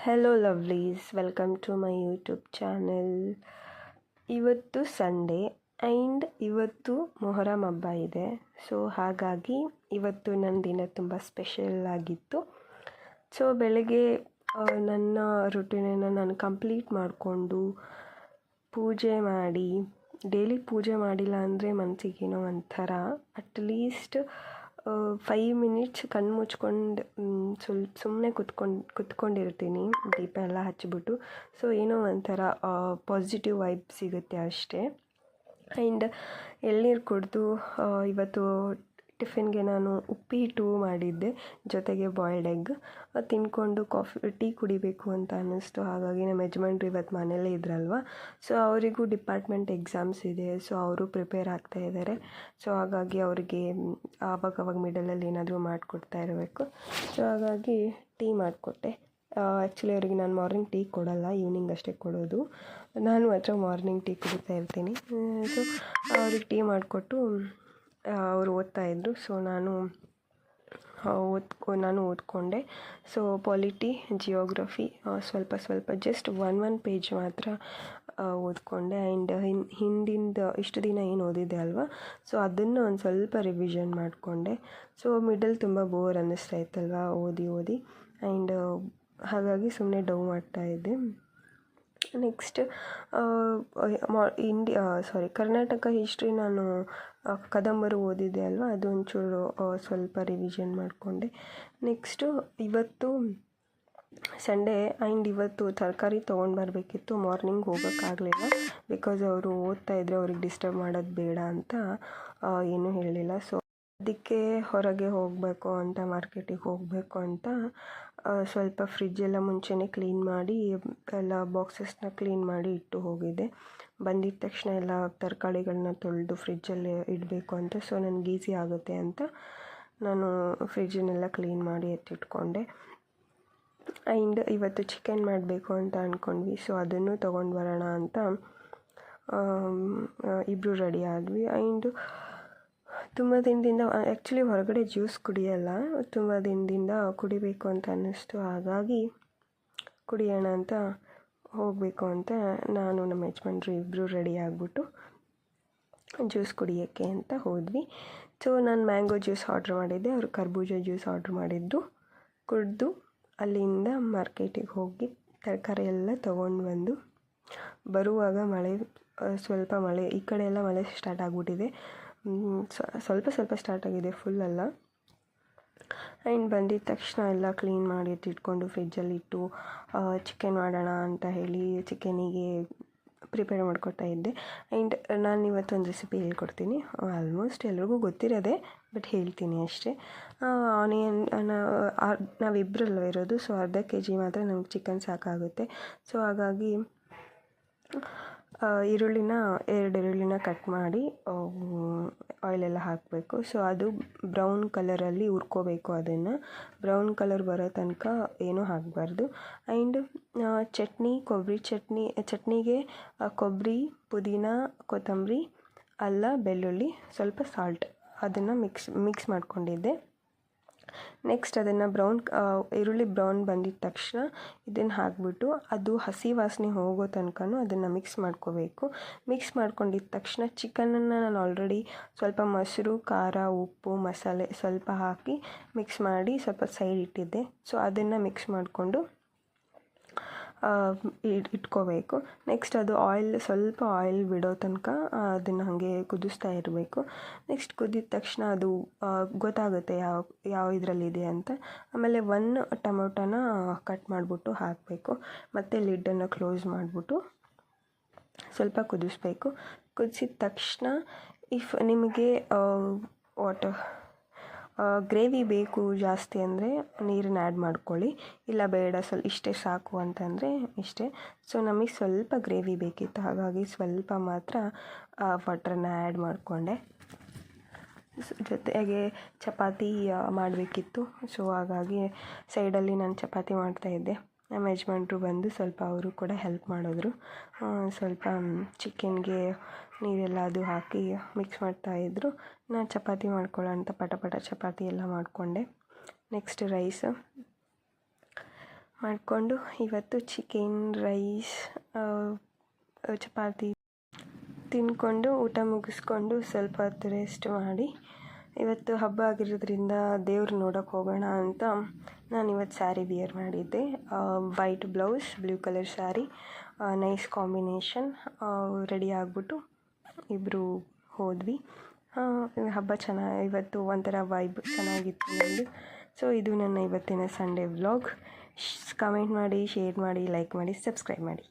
Hello lovelies, welcome to my YouTube channel. ಇವತ್ತು Sunday and ಇವತ್ತು ಮೊಹರಂ ಹಬ್ಬ ಇದೆ. ಸೊ ಹಾಗಾಗಿ ಇವತ್ತು ನನ್ನ ದಿನ ತುಂಬ ಸ್ಪೆಷಲ್ ಆಗಿತ್ತು. ಸೊ ಬೆಳಗ್ಗೆ ನನ್ನ ರುಟೀನನ್ನು ನಾನು ಕಂಪ್ಲೀಟ್ ಮಾಡಿಕೊಂಡು ಪೂಜೆ ಮಾಡಿ, ಡೈಲಿ ಪೂಜೆ ಮಾಡಿಲ್ಲ ಅಂದರೆ ಮನಸ್ಸಿಗೇನೋ ಒಂಥರ, ಅಟ್ಲೀಸ್ಟ್ 5 ಮಿನಿಟ್ಸ್ ಕಣ್ಣು ಮುಚ್ಕೊಂಡು ಸ್ವಲ್ಪ ಸುಮ್ಮನೆ ಕುತ್ಕೊಂಡಿರ್ತೀನಿ ದೀಪ ಎಲ್ಲ ಹಚ್ಚಿಬಿಟ್ಟು. ಸೊ ಏನೋ ಒಂಥರ ಪಾಸಿಟಿವ್ ವೈಬ್ ಸಿಗುತ್ತೆ ಅಷ್ಟೇ. ಆ್ಯಂಡ್ ಎಳ್ನೀರು ಕುಡಿದು ಇವತ್ತು ಟಿಫಿನ್ಗೆ ನಾನು ಉಪ್ಪಿಟ್ಟು ಮಾಡಿದ್ದೆ, ಜೊತೆಗೆ ಬಾಯ್ಲ್ಡ್ ಎಗ್ ತಿಂದ್ಕೊಂಡು ಟೀ ಕುಡಿಬೇಕು ಅಂತ ಅನ್ನಿಸ್ತು. ಹಾಗಾಗಿ ನಮ್ಮ ಯಜಮಾನ್ರು ಇವತ್ತು ಮನೇಲೇ ಇದ್ರಲ್ವ, ಸೊ ಅವರಿಗೂ ಡಿಪಾರ್ಟ್ಮೆಂಟ್ ಎಕ್ಸಾಮ್ಸ್ ಇದೆ. ಸೊ ಅವರು ಪ್ರಿಪೇರ್ ಆಗ್ತಾ ಇದ್ದಾರೆ. ಸೊ ಹಾಗಾಗಿ ಅವರಿಗೆ ಆವಾಗ ಮಿಡಲಲ್ಲಿ ಏನಾದರೂ ಮಾಡಿಕೊಡ್ತಾ ಇರಬೇಕು. ಸೊ ಹಾಗಾಗಿ ಟೀ ಮಾಡಿಕೊಟ್ಟೆ. ಆ್ಯಕ್ಚುಲಿ ಅವರಿಗೆ ನಾನು ಮಾರ್ನಿಂಗ್ ಟೀ ಕೊಡಲ್ಲ, ಈವ್ನಿಂಗ್ ಅಷ್ಟೇ ಕೊಡೋದು. ನಾನು ಮಾತ್ರ ಮಾರ್ನಿಂಗ್ ಟೀ ಕುಡಿತಾ ಇರ್ತೀನಿ. ಸೊ ಅವ್ರಿಗೆ ಟೀ ಮಾಡಿಕೊಟ್ಟು ಅವರು ಓದ್ತಾಯಿದ್ರು. ಸೊ ನಾನು ಓದ್ಕೊಂಡೆ. ಸೊ ಪಾಲಿಟಿ, ಜಿಯೋಗ್ರಫಿ ಸ್ವಲ್ಪ ಜಸ್ಟ್ ಒನ್ ಪೇಜ್ ಮಾತ್ರ ಓದ್ಕೊಂಡೆ. ಆ್ಯಂಡ್ ಹಿಂದಿಂದ ಇಷ್ಟು ದಿನ ಏನು ಓದಿದ್ದೆ ಅಲ್ವಾ, ಸೊ ಅದನ್ನು ಒಂದು ಸ್ವಲ್ಪ ರಿವಿಷನ್ ಮಾಡಿಕೊಂಡೆ. ಸೊ ಮಿಡಲ್ ತುಂಬ ಬೋರ್ ಅನ್ನಿಸ್ತಾ ಇತ್ತಲ್ವ ಓದಿ. ಆ್ಯಂಡ್ ಹಾಗಾಗಿ ಸುಮ್ಮನೆ ಡೌ ಮಾಡ್ತಾಯಿದ್ದೆ. ನೆಕ್ಸ್ಟ್ ಕರ್ನಾಟಕ ಹಿಸ್ಟ್ರಿ ನಾನು ಕದಂಬರು ಓದಿದ್ದೆ ಅಲ್ವಾ, ಅದು ಒಂಚೂರು ಸ್ವಲ್ಪ ರಿವಿಷನ್ ಮಾಡಿಕೊಂಡೆ. ನೆಕ್ಸ್ಟು ಇವತ್ತು ಸಂಡೇ ಆ್ಯಂಡ್ ಇವತ್ತು ತರಕಾರಿ ತೊಗೊಂಡು ಬರಬೇಕಿತ್ತು. ಮಾರ್ನಿಂಗ್ ಹೋಗೋಕ್ಕಾಗಲಿಲ್ಲ, ಬಿಕಾಸ್ ಅವರು ಓದ್ತಾಯಿದ್ರೆ ಅವ್ರಿಗೆ ಡಿಸ್ಟರ್ಬ್ ಮಾಡೋದು ಬೇಡ ಅಂತ ಏನೂ ಹೇಳಲಿಲ್ಲ. ಸೊ ಅದಕ್ಕೆ ಹೊರಗೆ ಹೋಗಬೇಕು ಅಂತ, ಮಾರ್ಕೆಟಿಗೆ ಹೋಗಬೇಕು ಅಂತ ಸ್ವಲ್ಪ ಫ್ರಿಜ್ಜೆಲ್ಲ ಮುಂಚೆನೇ ಕ್ಲೀನ್ ಮಾಡಿ, ಎಲ್ಲ ಬಾಕ್ಸಸ್ನ ಕ್ಲೀನ್ ಮಾಡಿ ಇಟ್ಟು ಹೋಗಿದ್ದೆ. ಬಂದಿದ್ದ ತಕ್ಷಣ ಎಲ್ಲ ತರಕಾರಿಗಳನ್ನ ತೊಳೆದು ಫ್ರಿಜ್ಜಲ್ಲಿ ಇಡಬೇಕು ಅಂತ. ಸೊ ನನಗೆ ಈಸಿ ಆಗುತ್ತೆ ಅಂತ ನಾನು ಫ್ರಿಜ್ಜನ್ನೆಲ್ಲ ಕ್ಲೀನ್ ಮಾಡಿ ಎತ್ತಿಟ್ಕೊಂಡೆ. ಆ್ಯಂಡ್ ಇವತ್ತು ಚಿಕನ್ ಮಾಡಬೇಕು ಅಂತ ಅಂದ್ಕೊಂಡ್ವಿ. ಸೊ ಅದನ್ನು ತೊಗೊಂಡು ಬರೋಣ ಅಂತ ಇಬ್ಬರು ರೆಡಿ ಆದ್ವಿ. ಆ್ಯಂಡ್ ತುಂಬ ದಿನದಿಂದ ಆ್ಯಕ್ಚುಲಿ ಹೊರಗಡೆ ಜ್ಯೂಸ್ ಕುಡಿಯಲ್ಲ, ತುಂಬ ದಿನದಿಂದ ಕುಡಿಬೇಕು ಅಂತ ಅನ್ನಿಸ್ತು. ಹಾಗಾಗಿ ಕುಡಿಯೋಣ ಅಂತ ಹೋಗಬೇಕು ಅಂತ ನಾನು ನಮ್ಮ ಯಜಮಾನ್ರು ಇಬ್ಬರು ರೆಡಿ ಆಗಿಬಿಟ್ಟು ಜ್ಯೂಸ್ ಕುಡಿಯೋಕ್ಕೆ ಅಂತ ಹೋದ್ವಿ. ಸೊ ನಾನು ಮ್ಯಾಂಗೋ ಜ್ಯೂಸ್ ಆರ್ಡ್ರ್ ಮಾಡಿದ್ದೆ, ಅವರು ಕರ್ಬೂಜ ಜ್ಯೂಸ್ ಆರ್ಡ್ರ್ ಮಾಡಿದ್ದು. ಕುಡಿದು ಅಲ್ಲಿಂದ ಮಾರ್ಕೆಟಿಗೆ ಹೋಗಿ ತರಕಾರಿ ಎಲ್ಲ ತೊಗೊಂಡು ಬಂದು ಬರುವಾಗ ಸ್ವಲ್ಪ ಮಳೆ ಈ ಕಡೆ ಎಲ್ಲ ಮಳೆ ಸ್ಟಾರ್ಟ್ ಆಗಿಬಿಟ್ಟಿದೆ. ಸ್ವಲ್ಪ ಸ್ಟಾರ್ಟ್ ಆಗಿದೆ, ಫುಲ್ ಅಲ್ಲ. ಆ್ಯಂಡ್ ಬಂದಿದ್ದ ತಕ್ಷಣ ಎಲ್ಲ ಕ್ಲೀನ್ ಮಾಡಿ ಎತ್ತಿಟ್ಕೊಂಡು ಫ್ರಿಜ್ಜಲ್ಲಿಟ್ಟು ಚಿಕನ್ ಮಾಡೋಣ ಅಂತ ಹೇಳಿ ಚಿಕನಿಗೆ ಪ್ರಿಪೇರ್ ಮಾಡ್ಕೊತಾ ಇದ್ದೆ. ಆ್ಯಂಡ್ ನಾನು ಇವತ್ತೊಂದು ರೆಸಿಪಿ ಹೇಳ್ಕೊಡ್ತೀನಿ. ಆಲ್ಮೋಸ್ಟ್ ಎಲ್ರಿಗೂ ಗೊತ್ತಿರೋದೆ, ಬಟ್ ಹೇಳ್ತೀನಿ ಅಷ್ಟೇ. ಆನಿಯನ್ ನಾವಿಬ್ಬರಲ್ವ ಇರೋದು, ಸೊ ಅರ್ಧ kg ಮಾತ್ರ ನಮ್ಗೆ ಚಿಕನ್ ಸಾಕಾಗುತ್ತೆ. ಸೊ ಹಾಗಾಗಿ 2 ಈರುಳ್ಳಿನ ಕಟ್ ಮಾಡಿ ಆಯಿಲೆಲ್ಲ ಹಾಕಬೇಕು. ಸೊ ಅದು ಬ್ರೌನ್ ಕಲರಲ್ಲಿ ಹುರ್ಕೋಬೇಕು. ಅದನ್ನು ಬ್ರೌನ್ ಕಲರ್ ಬರೋ ತನಕ ಏನೂ ಹಾಕಬಾರ್ದು. ಆ್ಯಂಡ್ ಚಟ್ನಿಗೆ ಕೊಬ್ಬರಿ, ಪುದೀನ, ಕೊತ್ತಂಬರಿ, ಅಲ್ಲ, ಬೆಳ್ಳುಳ್ಳಿ, ಸ್ವಲ್ಪ ಸಾಲ್ಟ್, ಅದನ್ನು ಮಿಕ್ಸ್ ಮಾಡ್ಕೊಂಡಿದ್ದೆ. ನೆಕ್ಸ್ಟ್ ಅದನ್ನು ಈರುಳ್ಳಿ ಬ್ರೌನ್ ಬಂದಿದ್ದ ತಕ್ಷಣ ಇದನ್ನು ಹಾಕಿಬಿಟ್ಟು ಅದು ಹಸಿ ವಾಸನೆ ಹೋಗೋ ತನಕ ಅದನ್ನು ಮಿಕ್ಸ್ ಮಾಡ್ಕೋಬೇಕು. ಮಿಕ್ಸ್ ಮಾಡ್ಕೊಂಡಿದ್ದ ತಕ್ಷಣ ಚಿಕನನ್ನು ನಾನು ಆಲ್ರೆಡಿ ಸ್ವಲ್ಪ ಮೊಸರು, ಖಾರ, ಉಪ್ಪು, ಮಸಾಲೆ ಸ್ವಲ್ಪ ಹಾಕಿ ಮಿಕ್ಸ್ ಮಾಡಿ ಸ್ವಲ್ಪ ಸೈಡ್ ಇಟ್ಟಿದ್ದೆ. ಸೊ ಅದನ್ನು ಮಿಕ್ಸ್ ಮಾಡಿಕೊಂಡು ಇಟ್ಕೋಬೇಕು. ನೆಕ್ಸ್ಟ್ ಅದು ಸ್ವಲ್ಪ ಆಯಿಲ್ ಬಿಡೋ ತನಕ ಅದನ್ನು ಹಾಗೆ ಕುದಿಸ್ತಾ ಇರಬೇಕು. ನೆಕ್ಸ್ಟ್ ಕುದಿದ ತಕ್ಷಣ ಅದು ಗೊತ್ತಾಗುತ್ತೆ ಯಾವ ಇದರಲ್ಲಿದೆ ಅಂತ. ಆಮೇಲೆ 1 ಟೊಮೊಟೊನ ಕಟ್ ಮಾಡಿಬಿಟ್ಟು ಹಾಕಬೇಕು. ಮತ್ತು ಲಿಡ್ಡನ್ನು ಕ್ಲೋಸ್ ಮಾಡಿಬಿಟ್ಟು ಸ್ವಲ್ಪ ಕುದಿಸ್ಬೇಕು. ಕುದಿಸಿದ ತಕ್ಷಣ ಇಫ್ ನಿಮಗೆ ಗ್ರೇವಿ ಬೇಕು ಜಾಸ್ತಿ ಅಂದರೆ ನೀರನ್ನ ಆ್ಯಡ್ ಮಾಡ್ಕೊಳ್ಳಿ, ಇಲ್ಲ ಬೇಡ ಇಷ್ಟೇ ಸಾಕು ಅಂತಂದರೆ ಇಷ್ಟೇ. ಸೊ ನಮಗೆ ಸ್ವಲ್ಪ ಗ್ರೇವಿ ಬೇಕಿತ್ತು, ಹಾಗಾಗಿ ಸ್ವಲ್ಪ ಮಾತ್ರ ವಾಟ್ರನ್ನ ಆ್ಯಡ್ ಮಾಡಿಕೊಂಡೆ. ಜೊತೆಗೆ ಚಪಾತಿ ಮಾಡಬೇಕಿತ್ತು. ಸೊ ಹಾಗಾಗಿ ಸೈಡಲ್ಲಿ ನಾನು ಚಪಾತಿ ಮಾಡ್ತಾಯಿದ್ದೆ. ನಮ್ಮ ಯಜಮಾನ್ರು ಬಂದು ಸ್ವಲ್ಪ ಅವರು ಕೂಡ ಹೆಲ್ಪ್ ಮಾಡಿದ್ರು. ಸ್ವಲ್ಪ ಚಿಕನ್ಗೆ ನೀರೆಲ್ಲ ಅದು ಹಾಕಿ ಮಿಕ್ಸ್ ಮಾಡ್ತಾಯಿದ್ರು. ನಾನು ಚಪಾತಿ ಮಾಡ್ಕೊಳ್ಳೋ ಅಂತ ಪಟ ಚಪಾತಿ ಎಲ್ಲ ಮಾಡಿಕೊಂಡೆ. ನೆಕ್ಸ್ಟ್ ರೈಸ್ ಮಾಡಿಕೊಂಡು ಇವತ್ತು ಚಿಕನ್ ರೈಸ್ ಚಪಾತಿ ತಿಂದ್ಕೊಂಡು ಊಟ ಮುಗಿಸ್ಕೊಂಡು ಸ್ವಲ್ಪ ಹೊತ್ತು ರೆಸ್ಟ್ ಮಾಡಿ ಇವತ್ತು ಹಬ್ಬ ಆಗಿರೋದ್ರಿಂದ ದೇವ್ರು ನೋಡೋಕ್ಕೆ ಹೋಗೋಣ ಅಂತ ನಾನು ಇವತ್ತು ಸ್ಯಾರಿ ವಿಯರ್ ಮಾಡಿದ್ದೆ. White blouse, blue colour sari, nice combination. Ready ಆಗಿಬಿಟ್ಟು ಇಬ್ಬರು ಹೋದ್ವಿ. ಹಬ್ಬ ಇವತ್ತು ಒಂಥರ ವೈಬ್ ಚೆನ್ನಾಗಿತ್ತು ನಂದು. ಸೊ ಇದು ನನ್ನ ಇವತ್ತಿನ ಸಂಡೇ ವ್ಲಾಗ್. ಕಮೆಂಟ್ ಮಾಡಿ, ಶೇರ್ ಮಾಡಿ, ಲೈಕ್ ಮಾಡಿ, ಸಬ್ಸ್ಕ್ರೈಬ್ ಮಾಡಿ.